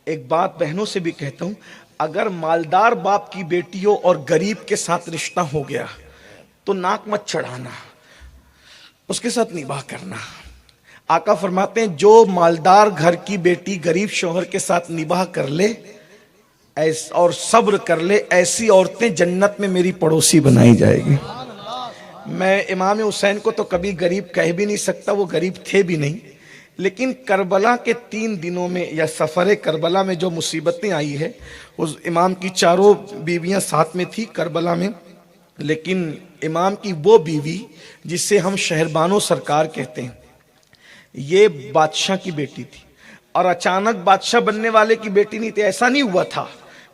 ایک بات بہنوں سے بھی کہتا ہوں، اگر مالدار باپ کی بیٹی ہو اور غریب کے ساتھ رشتہ ہو گیا تو ناک مت چڑھانا، اس کے ساتھ نباہ کرنا۔ آقا فرماتے ہیں جو مالدار گھر کی بیٹی غریب شوہر کے ساتھ نباہ کر لے اور صبر کر لے، ایسی عورتیں جنت میں میری پڑوسی بنائی جائے گی۔ میں امام حسین کو تو کبھی غریب کہہ بھی نہیں سکتا، وہ غریب تھے بھی نہیں، لیکن کربلا کے 3 دنوں میں یا سفر کربلا میں جو مصیبتیں آئی ہے، اس امام کی چاروں بیویاں ساتھ میں تھی کربلا میں، لیکن امام کی وہ بیوی جسے ہم شہربانو سرکار کہتے ہیں، یہ بادشاہ کی بیٹی تھی، اور اچانک بادشاہ بننے والے کی بیٹی نہیں تھی۔ ایسا نہیں ہوا تھا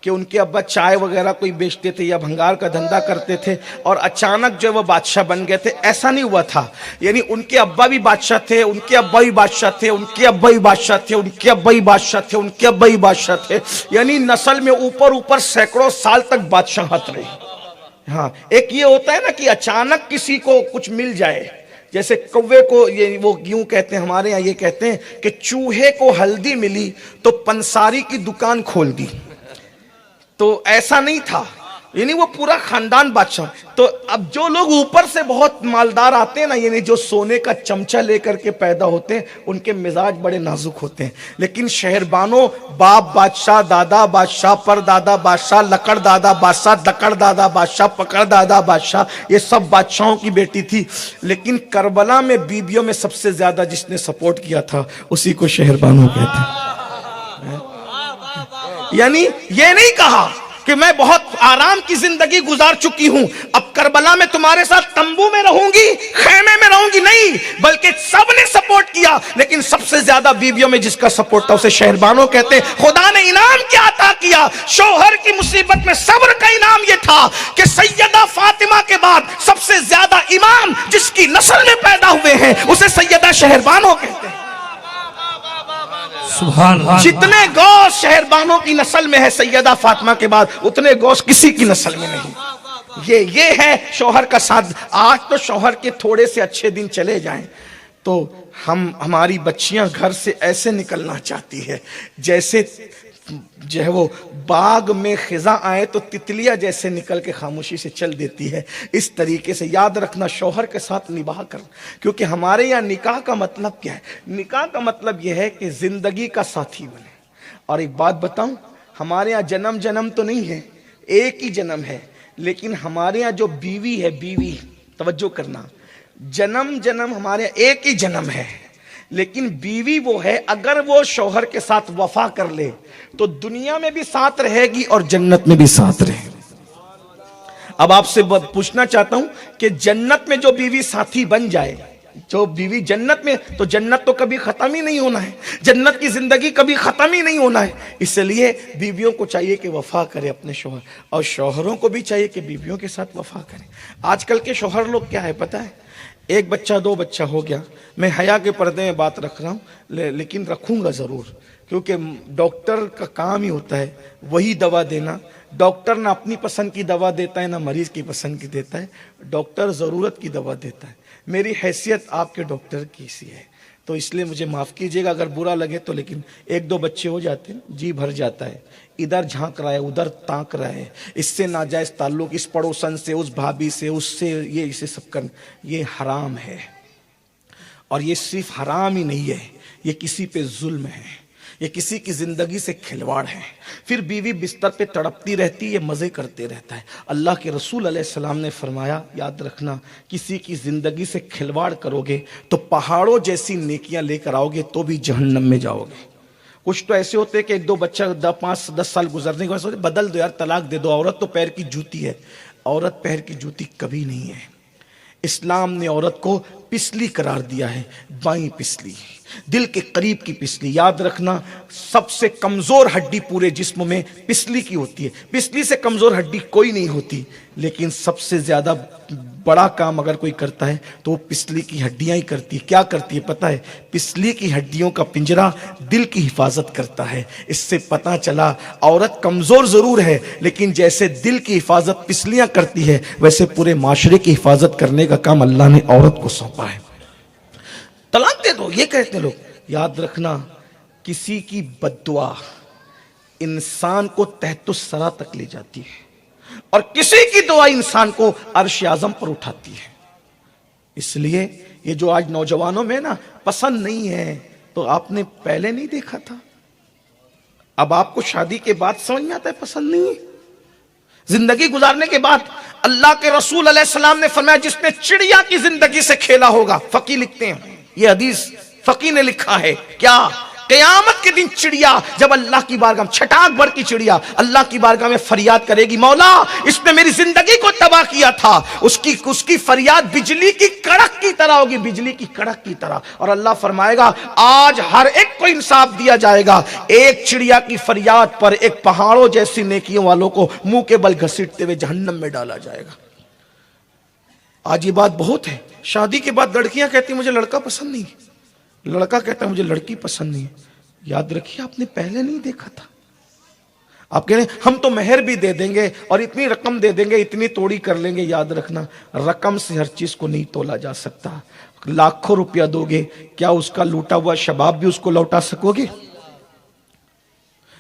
کہ ان کے ابا چائے وغیرہ کوئی بیچتے تھے یا بھنگار کا دھندا کرتے تھے اور اچانک جو وہ بادشاہ بن گئے تھے، ایسا نہیں ہوا تھا۔ یعنی ان کے ابا بھی بادشاہ تھے، ان کے ابا بھی بادشاہ تھے، ان کے ابا بھی بادشاہ تھے، ان کے ابا بھی بادشاہ تھے، ان کے ابا بھی بادشاہ تھے، یعنی نسل میں اوپر سینکڑوں سال تک بادشاہت رہی۔ ہاں، ایک یہ ہوتا ہے نا کہ اچانک کسی کو کچھ مل جائے، جیسے کوے کو وہ یوں کہتے ہیں، ہمارے یہاں یہ کہتے ہیں کہ چوہے کو ہلدی ملی تو پنساری کی دکان کھول دی، تو ایسا نہیں تھا، یعنی وہ پورا خاندان بادشاہ۔ تو اب جو لوگ اوپر سے بہت مالدار آتے ہیں نا، یعنی جو سونے کا چمچہ لے کر کے پیدا ہوتے ہیں، ان کے مزاج بڑے نازک ہوتے ہیں، لیکن شہربانو باپ بادشاہ، دادا بادشاہ، پر دادا بادشاہ، لکڑ دادا بادشاہ، دکڑ دادا بادشاہ، پکڑ دادا بادشاہ، یہ سب بادشاہوں کی بیٹی تھی، لیکن کربلا میں بیویوں میں سب سے زیادہ جس نے سپورٹ کیا تھا اسی کو شہربانو کہتے ہیں۔ یعنی یہ نہیں کہا کہ میں بہت آرام کی زندگی گزار چکی ہوں، اب کربلا میں تمہارے ساتھ تمبو میں رہوں گی، خیمے میں رہوں گی، نہیں، بلکہ سب نے سپورٹ کیا، لیکن سب سے زیادہ بیویوں میں جس کا سپورٹ تھا اسے شہربانو کہتے ہیں۔ خدا نے انعام کیا عطا کیا؟ شوہر کی مصیبت میں صبر کا انعام یہ تھا کہ سیدہ فاطمہ کے بعد سب سے زیادہ امام جس کی نسل میں پیدا ہوئے ہیں اسے سیدہ شہربانو کہتے ہیں۔ جتنے گوش شہربانو کی نسل میں ہے سیدہ فاطمہ کے بعد، اتنے گوش کسی کی نسل میں نہیں۔ یہ ہے شوہر کا ساتھ۔ آج تو شوہر کے تھوڑے سے اچھے دن چلے جائیں تو ہماری بچیاں گھر سے ایسے نکلنا چاہتی ہے جیسے جو ہے وہ باغ میں خزاں آئے تو تتلیاں جیسے نکل کے خاموشی سے چل دیتی ہے۔ اس طریقے سے یاد رکھنا، شوہر کے ساتھ نباہ کرنا، کیونکہ ہمارے یہاں نکاح کا مطلب کیا ہے؟ نکاح کا مطلب یہ ہے کہ زندگی کا ساتھی بنے۔ اور ایک بات بتاؤں، ہمارے یہاں جنم تو نہیں ہے، ایک ہی جنم ہے، لیکن ہمارے یہاں جو بیوی ہے، بیوی، توجہ کرنا، جنم ہمارے یہاں ایک ہی جنم ہے، لیکن بیوی وہ ہے اگر وہ شوہر کے ساتھ وفا کر لے تو دنیا میں بھی ساتھ رہے گی اور جنت میں بھی ساتھ رہے گی۔ اب آپ سے پوچھنا چاہتا ہوں کہ جنت میں جو بیوی ساتھی بن جائے، جو بیوی جنت میں، تو جنت تو کبھی ختم ہی نہیں ہونا ہے، جنت کی زندگی کبھی ختم ہی نہیں ہونا ہے۔ اس لیے بیویوں کو چاہیے کہ وفا کرے اپنے شوہر، اور شوہروں کو بھی چاہیے کہ بیویوں کے ساتھ وفا کریں۔ آج کل کے شوہر لوگ کیا ہے پتہ ہے؟ ایک بچہ 2 بچہ ہو گیا، میں حیا کے پردے میں بات رکھ رہا ہوں، لیکن رکھوں گا ضرور، کیونکہ ڈاکٹر کا کام ہی ہوتا ہے وہی دوا دینا۔ ڈاکٹر نہ اپنی پسند کی دوا دیتا ہے نہ مریض کی پسند کی دیتا ہے، ڈاکٹر ضرورت کی دوا دیتا ہے۔ میری حیثیت آپ کے ڈاکٹر کی سی ہے، تو اس لیے مجھے معاف کیجیے گا اگر برا لگے تو، لیکن 1-2 بچے ہو جاتے ہیں جی بھر جاتا ہے، ادھر جھانک رہا ہے ادھر تاک رہا ہے، اس سے ناجائز تعلق، اس پڑوسن سے، اس بھابھی سے، اس سے، یہ اسے سب کرنا، یہ حرام ہے۔ اور یہ صرف حرام ہی نہیں ہے، یہ کسی پہ ظلم ہے، یہ کسی کی زندگی سے کھلواڑ ہے۔ پھر بیوی بستر پہ تڑپتی رہتی ہے، مزے کرتے رہتا ہے۔ اللہ کے رسول علیہ السلام نے فرمایا، یاد رکھنا، کسی کی زندگی سے کھلواڑ کرو گے تو پہاڑوں جیسی نیکیاں لے کر آؤ گے تو بھی جہنم میں جاؤ گے۔ کچھ تو ایسے ہوتے کہ 1-2 بچہ 5-10 سال گزرنے کے بعد بدل دو یار، طلاق دے دو۔ عورت تو پیر کی جوتی ہے، عورت پیر کی جوتی کبھی نہیں ہے۔ اسلام نے عورت کو پسلی قرار دیا ہے، بائیں پسلی، دل کے قریب کی پسلی۔ یاد رکھنا، سب سے کمزور ہڈی پورے جسم میں پسلی کی ہوتی ہے، پسلی سے کمزور ہڈی کوئی نہیں ہوتی، لیکن سب سے زیادہ بڑا کام اگر کوئی کرتا ہے تو وہ پسلی کی ہڈیاں ہی کرتی ہے۔ کیا کرتی ہے پتہ ہے؟ پسلی کی ہڈیوں کا پنجرا دل کی حفاظت کرتا ہے۔ اس سے پتہ چلا عورت کمزور ضرور ہے، لیکن جیسے دل کی حفاظت پسلیاں کرتی ہے، ویسے پورے معاشرے کی حفاظت کرنے کا کام اللہ نے عورت کو سونپا ہے۔ طلاق دے دو یہ کہتے ہیں لوگ۔ یاد رکھنا، کسی کی بد دعا انسان کو تحت الثری تک لے جاتی ہے، اور کسی کی دعا انسان کو عرش اعظم پر اٹھاتی ہے۔ اس لیے یہ جو آج نوجوانوں میں نا پسند نہیں ہے، تو آپ نے پہلے نہیں دیکھا تھا، اب آپ کو شادی کے بعد سمجھ میں آتا ہے پسند نہیں ہے۔ زندگی گزارنے کے بعد اللہ کے رسول علیہ السلام نے فرمایا جس نے چڑیا کی زندگی سے کھیلا ہوگا، فقی لکھتے ہیں یہ حدیث فقی نے لکھا ہے، کیا قیامت کے دن چڑیا جب اللہ کی بارگاہ میں چھٹاک بھر کی چڑیا اللہ کی بارگاہ میں فریاد کرے گی، مولا اس نے میری زندگی کو تباہ کیا تھا، اس کی فریاد بجلی کی کڑک کی طرح ہوگی، بجلی کی کڑک کی طرح، اور اللہ فرمائے گا آج ہر ایک کو انصاف دیا جائے گا، ایک چڑیا کی فریاد پر ایک پہاڑوں جیسی نیکیوں والوں کو منہ کے بل گھسیٹتے ہوئے جہنم میں ڈالا جائے گا۔ آج یہ بات بہت ہے، شادی کے بعد لڑکیاں کہتی مجھے لڑکا پسند نہیں، لڑکا کہتا ہے مجھے لڑکی پسند نہیں ہے۔ یاد رکھیے آپ نے پہلے نہیں دیکھا تھا، آپ کہہ رہے ہیں ہم تو مہر بھی دے دیں گے اور اتنی رقم دے دیں گے، اتنی توڑی کر لیں گے۔ یاد رکھنا رقم سے ہر چیز کو نہیں تولا جا سکتا، لاکھوں روپیہ دو گے، کیا اس کا لوٹا ہوا شباب بھی اس کو لوٹا سکو گے؟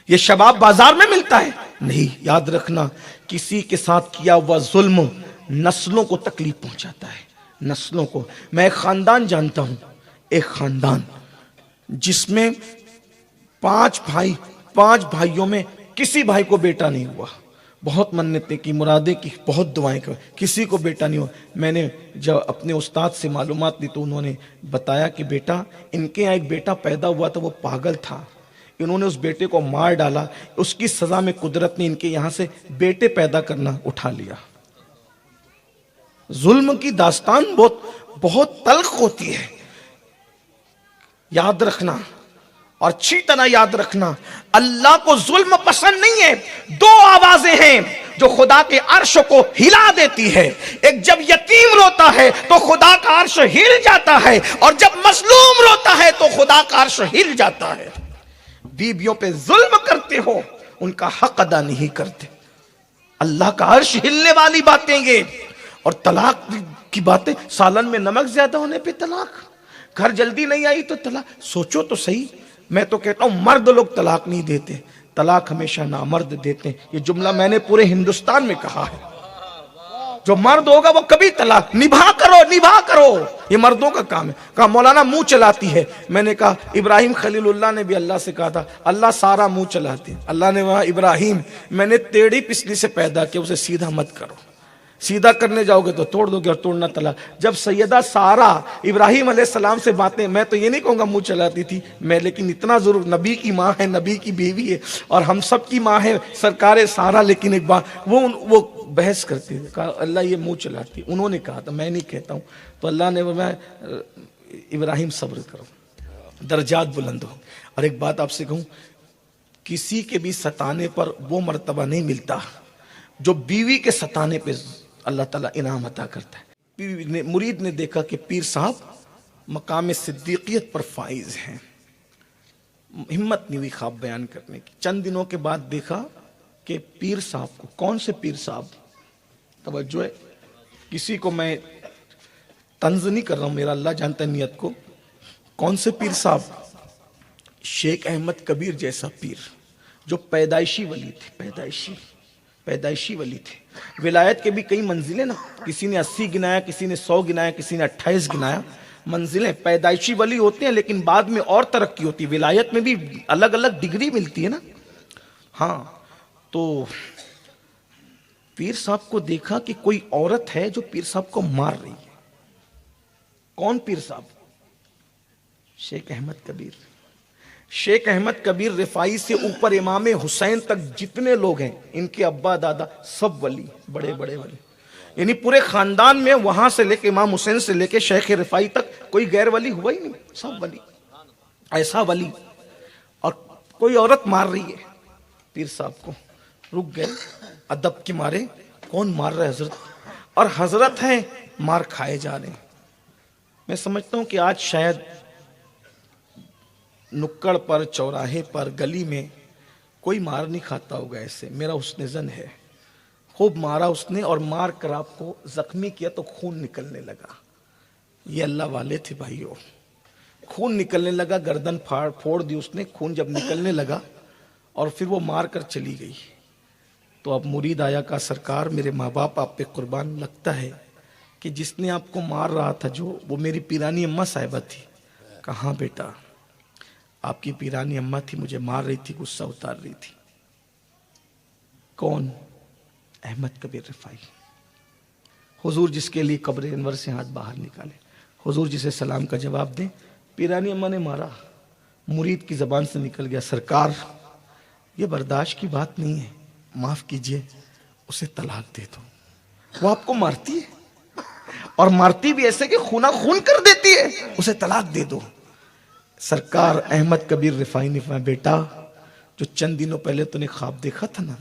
یہ شباب بازار میں ملتا ہے نہیں۔ یاد رکھنا کسی کے ساتھ کیا ہوا ظلم نسلوں کو تکلیف پہنچاتا ہے، نسلوں کو۔ میں ایک خاندان جانتا ہوں، ایک خاندان جس میں 5 بھائی، 5 بھائیوں میں کسی بھائی کو بیٹا نہیں ہوا، بہت منتیں کی، مرادیں کی، بہت دعائیں کی، کسی کو بیٹا نہیں ہوا۔ میں نے جب اپنے استاد سے معلومات لی تو انہوں نے بتایا کہ بیٹا ان کے یہاں ایک بیٹا پیدا ہوا تھا، وہ پاگل تھا، انہوں نے اس بیٹے کو مار ڈالا، اس کی سزا میں قدرت نے ان کے یہاں سے بیٹے پیدا کرنا اٹھا لیا۔ ظلم کی داستان بہت تلخ ہوتی ہے، یاد رکھنا، اور اچھی طرح یاد رکھنا اللہ کو ظلم پسند نہیں ہے۔ 2 آوازیں ہیں جو خدا کے عرش کو ہلا دیتی ہے، ایک جب یتیم روتا ہے تو خدا کا عرش ہل جاتا ہے، اور جب مظلوم روتا ہے تو خدا کا عرش ہل جاتا ہے۔ بیویوں پہ ظلم کرتے ہو، ان کا حق ادا نہیں کرتے، اللہ کا عرش ہلنے والی باتیں یہ، اور طلاق کی باتیں، سالن میں نمک زیادہ ہونے پہ طلاق، گھر جلدی نہیں آئی تو طلاق۔ سوچو تو صحیح، میں تو کہتا ہوں مرد لوگ طلاق نہیں دیتے، طلاق ہمیشہ نامرد دیتے ہیں۔ یہ جملہ میں نے پورے ہندوستان میں کہا ہے، جو مرد ہوگا وہ کبھی طلاق نبھا کرو، یہ مردوں کا کام ہے۔ کہا مولانا منہ چلاتی ہے، میں نے کہا ابراہیم خلیل اللہ نے بھی اللہ سے کہا تھا اللہ سارا منہ چلاتی ہے، اللہ نے کہا ابراہیم میں نے ٹیڑھی پسلی سے پیدا کیا، اسے سیدھا مت کرو، سیدھا کرنے جاؤ گے تو توڑ دو گے اور توڑنا طلاق۔ جب سیدہ سارا ابراہیم علیہ السلام سے باتیں، میں تو یہ نہیں کہوں گا منہ چلاتی تھی میں، لیکن اتنا ضرور نبی کی ماں ہے، نبی کی بیوی ہے، اور ہم سب کی ماں ہے سرکار سارا، لیکن ایک بات وہ بحث کرتے تھے، کہا اللہ یہ منہ چلاتی، انہوں نے کہا تھا، میں نہیں کہتا ہوں، تو اللہ نے فرمایا ابراہیم صبر کرو، درجات بلند ہو۔ اور ایک بات آپ سے کہوں، کسی کے بھی ستانے پر وہ مرتبہ نہیں ملتا جو بیوی کے ستانے پہ اللہ تعالیٰ انعام عطا کرتا ہے۔ مرید نے دیکھا کہ پیر صاحب مقام صدیقیت پر فائز ہیں، ہمت نہیں ہوئی خواب بیان کرنے کی۔ چند دنوں کے بعد دیکھا کہ پیر صاحب کو، کون سے پیر صاحب، توجہ ہے، کسی کو میں طنز نہیں کر رہا ہوں، میرا اللہ جانتا ہے نیت کو، کون سے پیر صاحب؟ شیخ احمد کبیر جیسا پیر، جو پیدائشی ولی تھے، پیدائشی ولی تھے۔ ولایت کے بھی کئی منزلیں نا، کسی نے 80 گنایا، کسی نے 100 گنایا، کسی نے 28 گنایا، منزلیں۔ پیدائشی ولی ہوتے ہیں لیکن بعد میں اور ترقی ہوتی ہے، ولایت میں بھی الگ الگ ڈگری ملتی ہے نا۔ ہاں، تو پیر صاحب کو دیکھا کہ کوئی عورت ہے جو پیر صاحب کو مار رہی ہے۔ کون پیر صاحب؟ شیخ احمد کبیر۔ شیخ احمد کبیر رفاعی سے اوپر امام حسین تک جتنے لوگ ہیں، ان کے ابا دادا سب ولی، بڑے بڑے ولی، یعنی پورے خاندان میں وہاں سے لے کے امام حسین سے لے کے شیخ رفاعی تک کوئی غیر ولی ہوا ہی نہیں، سب ولی، ایسا ولی۔ اور کوئی عورت مار رہی ہے پیر صاحب کو، رک گئے ادب کے مارے، کون مار رہا ہے؟ حضرت، اور حضرت ہیں مار کھائے جا رہے ہیں۔ میں سمجھتا ہوں کہ آج شاید نکڑ پر، چوراہے پر، گلی میں کوئی مار نہیں کھاتا ہوگا ایسے، میرا حسن ظن ہے۔ خوب مارا اس نے، اور مار کر آپ کو زخمی کیا تو خون نکلنے لگا۔ یہ اللہ والے تھے بھائیو، خون نکلنے لگا، گردن پھوڑ دی اس نے، خون جب نکلنے لگا اور پھر وہ مار کر چلی گئی. تو اب مرید آیا کہا سرکار میرے ماں باپ آپ پہ قربان، لگتا ہے کہ جس نے آپ کو مار رہا تھا جو وہ میری پیرانی اماں صاحبہ تھی. کہاں بیٹا، آپ کی پیرانی اماں تھی، مجھے مار رہی تھی، غصہ اتار رہی تھی. کون؟ احمد کبیر رفاعی. حضور جس کے لیے قبر انور سے ہاتھ باہر نکالے، حضور جسے سلام کا جواب دیں، پیرانی اماں نے مارا. مرید کی زبان سے نکل گیا سرکار یہ برداشت کی بات نہیں ہے، معاف کیجئے، اسے طلاق دے دو. وہ آپ کو مارتی ہے اور مارتی بھی ایسے کہ خونہ خون کر دیتی ہے، اسے طلاق دے دو. سرکار احمد کبیر رفاعی نے فرمایا بیٹا جو چند دنوں پہلے تو نے خواب دیکھا تھا نا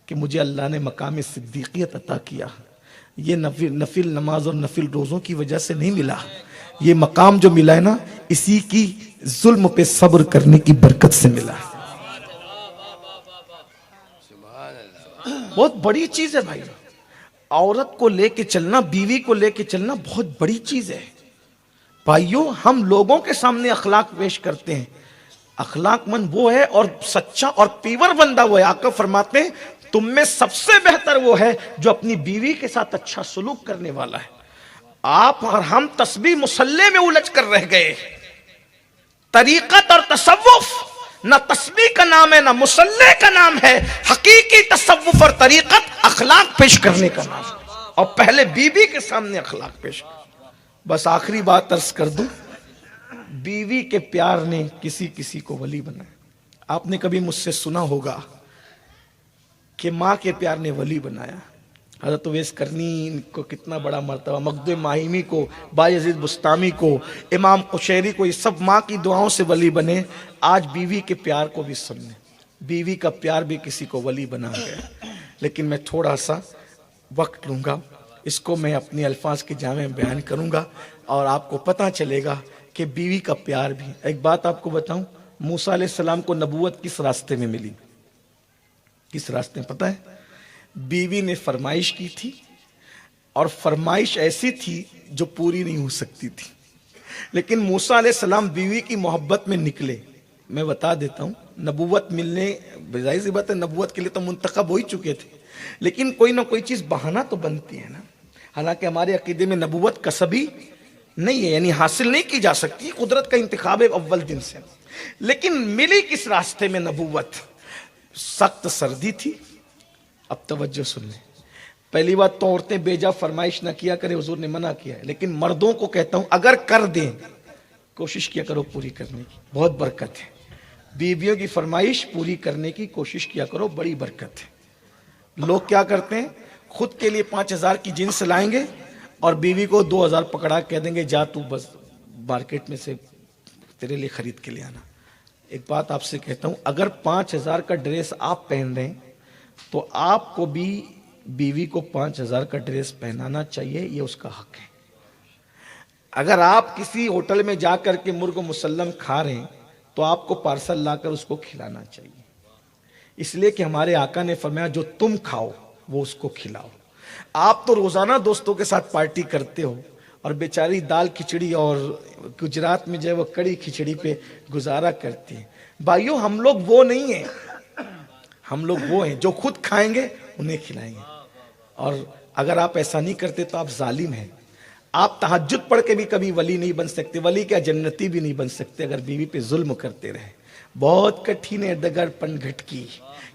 کہ مجھے اللہ نے مقام صدیقیت عطا کیا، یہ نفل نماز اور نفل روزوں کی وجہ سے نہیں ملا. یہ مقام جو ملا ہے نا اسی کی ظلم پہ صبر کرنے کی برکت سے ملا ہے. بہت بڑی چیز ہے بھائی. عورت کو لے کے چلنا، بیوی کو لے کے چلنا بہت بڑی چیز ہے. بھائیو ہم لوگوں کے سامنے اخلاق پیش کرتے ہیں، اخلاق مند وہ ہے اور سچا اور پیور بندہ وہ ہے. آقا فرماتے ہیں تم میں سب سے بہتر وہ ہے جو اپنی بیوی کے ساتھ اچھا سلوک کرنے والا ہے. آپ اور ہم تسبیح مصلی میں الجھ کر رہ گئے. طریقت اور تصوف نہ تسبیح کا نام ہے نہ مصلی کا نام ہے. حقیقی تصوف اور طریقت اخلاق پیش کرنے کا نام ہے، اور پہلے بیوی کے سامنے اخلاق پیش کر. بس آخری بات عرض کر دوں، بیوی کے پیار نے کسی کو ولی بنایا. آپ نے کبھی مجھ سے سنا ہوگا کہ ماں کے پیار نے ولی بنایا. حضرت اویس کرنی کو کتنا بڑا مرتبہ، مقدم ماہیمی کو، بایزید بستامی کو، امام قشیری کو، یہ سب ماں کی دعاؤں سے ولی بنے. آج بیوی کے پیار کو بھی سننے، بیوی کا پیار بھی کسی کو ولی بنا گیا. لیکن میں تھوڑا سا وقت لوں گا، اس کو میں اپنے الفاظ کے جامع بیان کروں گا اور آپ کو پتہ چلے گا کہ بیوی کا پیار بھی. ایک بات آپ کو بتاؤں، موسیٰ علیہ السلام کو نبوت کس راستے میں ملی؟ کس راستے میں پتہ ہے؟ بیوی نے فرمائش کی تھی اور فرمائش ایسی تھی جو پوری نہیں ہو سکتی تھی، لیکن موسیٰ علیہ السلام بیوی کی محبت میں نکلے. میں بتا دیتا ہوں، نبوت ملنے ظاہر سی بات ہے، نبوت کے لیے تو منتخب ہو ہی چکے تھے، لیکن کوئی نہ کوئی چیز بہانہ تو بنتی ہے نا. حالانکہ ہمارے عقیدے میں نبوت کسبی نہیں ہے، یعنی حاصل نہیں کی جا سکتی، قدرت کا انتخاب ہے اول دن سے. لیکن ملی کس راستے میں نبوت؟ سخت سردی تھی. اب توجہ سن لیں، پہلی بات تو عورتیں بیجا فرمائش نہ کیا کرے، حضور نے منع کیا ہے. لیکن مردوں کو کہتا ہوں اگر کر دیں کوشش کیا کرو پوری کرنے کی، بہت برکت ہے. بیویوں کی فرمائش پوری کرنے کی کوشش کیا کرو، بڑی برکت ہے. لوگ کیا کرتے ہیں، خود کے لیے 5,000 کی جنس لائیں گے اور بیوی کو 2,000 پکڑا کہہ دیں گے جا تو بس مارکیٹ میں سے تیرے لیے خرید کے لے آنا. ایک بات آپ سے کہتا ہوں، اگر 5,000 کا ڈریس آپ پہن رہے ہیں تو آپ کو بھی بیوی کو 5,000 کا ڈریس پہنانا چاہیے، یہ اس کا حق ہے. اگر آپ کسی ہوٹل میں جا کر کے مرغ مسلم کھا رہے ہیں تو آپ کو پارسل لا کر اس کو کھلانا چاہیے، اس لیے کہ ہمارے آقا نے فرمایا جو تم کھاؤ وہ اس کو کھلاؤ. آپ تو روزانہ دوستوں کے ساتھ پارٹی کرتے ہو اور بیچاری دال کھچڑی اور گجرات میں جو ہے وہ کڑی کھچڑی پہ گزارا کرتی ہیں. بھائیو ہم لوگ وہ نہیں ہیں، ہم لوگ وہ ہیں جو خود کھائیں گے انہیں کھلائیں گے. اور اگر آپ ایسا نہیں کرتے تو آپ ظالم ہیں. آپ تہجد پڑھ کے بھی کبھی ولی نہیں بن سکتے، ولی کیا جنتی بھی نہیں بن سکتے اگر بیوی پہ ظلم کرتے رہے. بہت کٹھن ہے ڈگر پن گھٹکی،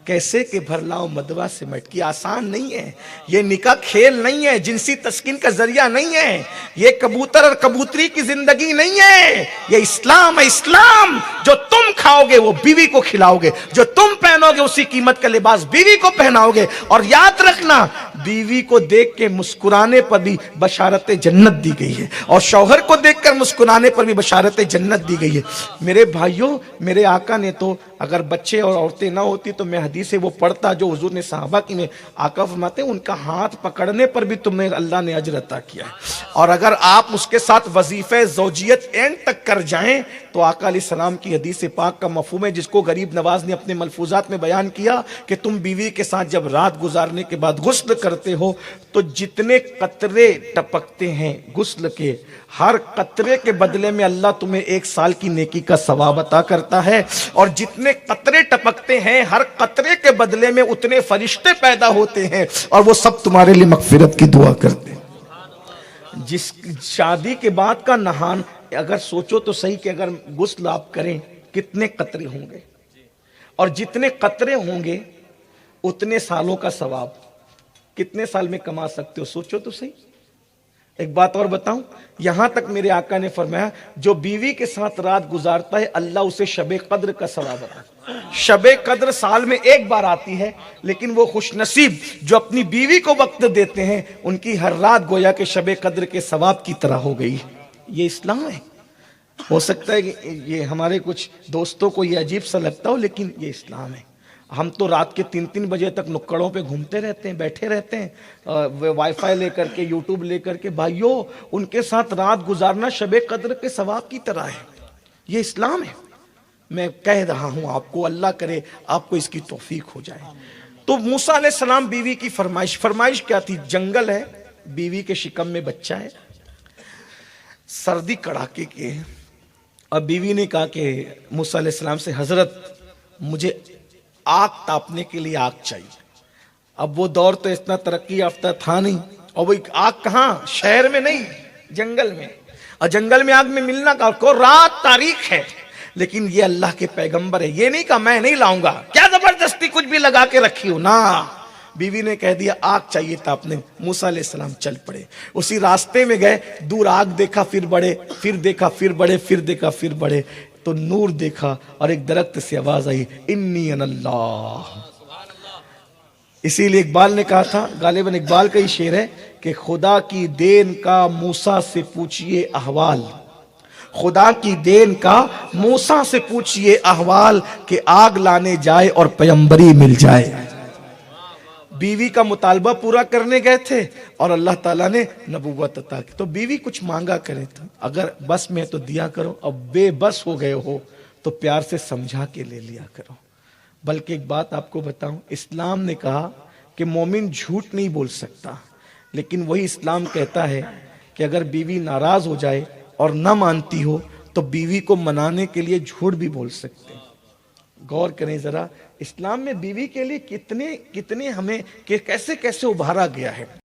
کیسے کہ بھر لاؤ مدوا سے مٹکی. آسان نہیں ہے یہ، نکاح کھیل نہیں ہے، جنسی تسکین کا ذریعہ نہیں ہے، یہ کبوتر اور کبوتری کی زندگی نہیں ہے، یہ اسلام ہے. اسلام جو تم کھاؤ گے وہ بیوی کو کھلاؤ گے، جو تم پہنو گے اسی قیمت کا لباس بیوی کو پہناؤ گے. اور یاد رکھنا بیوی کو دیکھ کے مسکرانے پر بھی بشارت جنت دی گئی ہے، اور شوہر کو دیکھ کر مسکرانے پر بھی بشارت جنت دی گئی ہے. میرے بھائیوں، میرے آقا نے تو اگر بچے اور عورتیں نہ ہوتی تو میں حدیث وہ پڑھتا جو حضور نے صحابہ کی میں. آقا فرماتے ہیں ان کا ہاتھ پکڑنے پر بھی تمہیں اللہ نے اجر عطا کیا ہے. اور اگر آپ اس کے ساتھ وظیفہ زوجیت اینڈ تک کر جائیں تو آقا علیہ السلام کی حدیث پاک کا مفہوم ہے، جس کو غریب نواز نے اپنے ملفوظات میں بیان کیا کہ تم بیوی کے ساتھ جب رات گزارنے کے بعد غسل کرتے ہو تو جتنے قطرے ٹپکتے ہیں غسل کے، ہر قطرے کے بدلے میں اللہ تمہیں 1 سال کی نیکی کا ثواب عطا کرتا ہے، اور جتنے قطرے ٹپکتے ہیں ہر قطرے کے بدلے میں اتنے فرشتے پیدا ہوتے ہیں اور وہ سب تمہارے لیے مغفرت کی دعا کرتے ہیں۔ جس شادی کے بعد کا نہان، اگر سوچو تو صحیح کہ اگر غسل آپ کریں کتنے قطرے ہوں گے، اور جتنے قطرے ہوں گے اتنے سالوں کا ثواب، کتنے سال میں کما سکتے ہو، سوچو تو صحیح۔ ایک بات اور بتاؤں، یہاں تک میرے آقا نے فرمایا جو بیوی کے ساتھ رات گزارتا ہے اللہ اسے شب قدر کا ثواب عطا۔ شب قدر سال میں 1 بار آتی ہے، لیکن وہ خوش نصیب جو اپنی بیوی کو وقت دیتے ہیں ان کی ہر رات گویا کہ شب قدر کے ثواب کی طرح ہو گئی۔ یہ اسلام ہے۔ ہو سکتا ہے کہ یہ ہمارے کچھ دوستوں کو یہ عجیب سا لگتا ہو، لیکن یہ اسلام ہے۔ ہم تو رات کے 3 بجے تک نکڑوں پہ گھومتے رہتے ہیں، بیٹھے رہتے ہیں وائی فائی لے کر کے، یوٹیوب لے کر کے۔ بھائیو، ان کے ساتھ رات گزارنا شب قدر کے ثواب کی طرح ہے۔ یہ اسلام ہے۔ میں کہہ رہا ہوں آپ کو، اللہ کرے آپ کو اس کی توفیق ہو جائے۔ تو موسیٰ علیہ السلام بیوی کی فرمائش کیا تھی؟ جنگل ہے، بیوی کے شکم میں بچہ ہے، سردی کڑاکے کے، اور بیوی نے کہا کہ موسیٰ علیہ السلام سے حضرت مجھے آگ تاپنے کے لیے آگ چاہیے۔ اب وہ دور تو اتنا ترقی یافتہ تھا نہیں، اور وہ آگ کہاں؟ شہر میں نہیں، جنگل میں، اور جنگل میں آگ میں ملنا کا کو رات تاریخ ہے، لیکن یہ اللہ کے پیغمبر ہے، یہ نہیں کہا میں نہیں لاؤں گا، کیا زبردستی کچھ بھی لگا کے رکھی ہو نا۔ بیوی نے کہہ دیا آگ چاہیے تھا اپنے، موسیٰ علیہ السلام چل پڑے۔ اسی راستے میں گئے، دور آگ دیکھا پھر بڑھے، پھر دیکھا پھر بڑھے، پھر دیکھا پھر بڑھے، تو نور دیکھا اور ایک درخت سے آواز آئی انی انا اللہ۔ اسی لیے اقبال نے کہا تھا، غالباً اقبال کا ہی شعر ہے کہ خدا کی دین کا موسیٰ سے پوچھئے احوال، خدا کی دین کا موسیٰ سے پوچھئے احوال، کہ آگ لانے جائے اور پیغمبری مل جائے۔ بیوی کا مطالبہ پورا کرنے گئے تھے اور اللہ تعالیٰ نے نبوت عطا کی۔ تو بیوی کچھ مانگا کرے تھا، اگر بس میں تو دیا کرو، اب بے بس ہو گئے ہو تو پیار سے سمجھا کے لے لیا کرو۔ بلکہ ایک بات آپ کو بتاؤں، اسلام نے کہا کہ مومن جھوٹ نہیں بول سکتا، لیکن وہی اسلام کہتا ہے کہ اگر بیوی ناراض ہو جائے اور نہ مانتی ہو تو بیوی کو منانے کے لیے جھوٹ بھی بول سکتے ہیں۔ غور کریں ذرا، اسلام میں بیوی کے لیے کتنے ہمیں کیسے ابھارا گیا ہے۔